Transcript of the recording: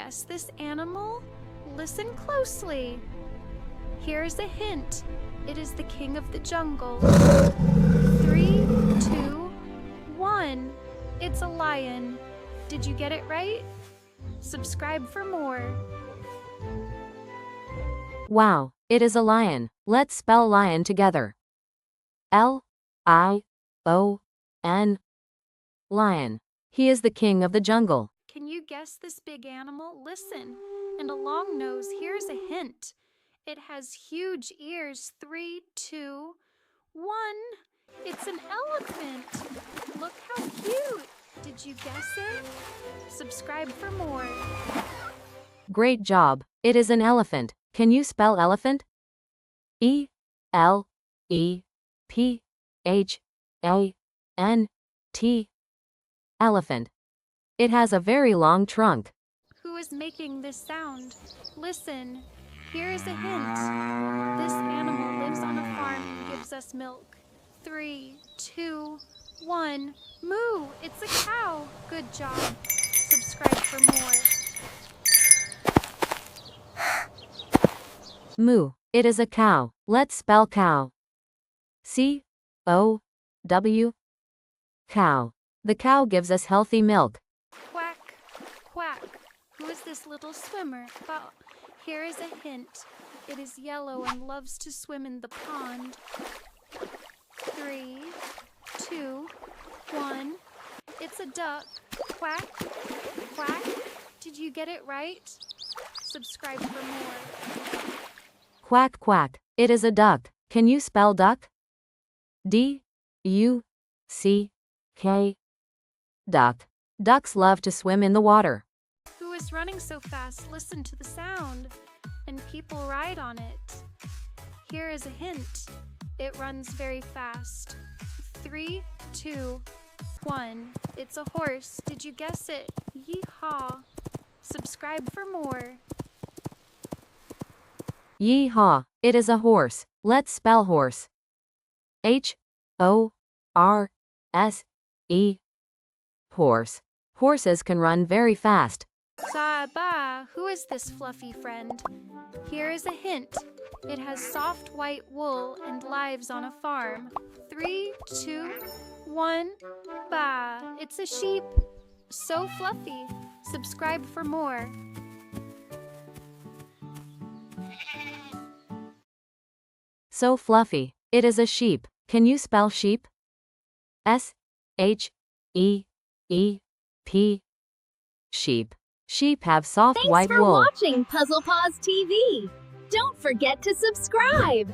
guess this animal? Listen closely. Here's a hint. It is the king of the jungle. 3, 2, 1. It's a lion. Did you get it right? Subscribe for more. Wow, it is a lion. Let's spell lion together. L-I-O-N. Lion. He is the king of the jungle. Can you guess this big animal? Listen. And a long nose. Here's a hint. It has huge ears. 3, 2, 1. It's an elephant. Look how cute. Did you guess it? Subscribe for more. Great job. It is an elephant. Can you spell elephant? E-L-E-P-H-A-N-T. Elephant. It has a very long trunk. Who is making this sound? Listen. Here is a hint. This animal lives on a farm and gives us milk. 3, 2, 1. Moo! It's a cow. Good job. Subscribe for more. Moo. It is a cow. Let's spell cow. C-O-W. Cow. The cow gives us healthy milk. Quack, quack. Who is this little swimmer? Well, here is a hint. It is yellow and loves to swim in the pond. 3, 2, 1. It's a duck. Quack, quack. Did you get it right? Subscribe for more. Quack quack. It is a duck. Can you spell duck? D-U-C-K. Duck. Ducks love to swim in the water. Who is running so fast? Listen to the sound. And people ride on it. Here is a hint. It runs very fast. 3, 2, 1. It's a horse. Did you guess it? Yeehaw. Subscribe for more. Yeehaw. It is a horse. Let's spell horse. H-O-R-S-E. Horse. Horses can run very fast. Ba-ba. Who is this fluffy friend? Here is a hint. It has soft white wool and lives on a farm. 3, 2, 1. Ba. It's a sheep. So fluffy. Subscribe for more. So fluffy. It is a sheep. Can you spell sheep? S-H-E-E-P. Sheep. Sheep have soft white wool. Thanks for watching PuzzlePaws TV. Don't forget to subscribe.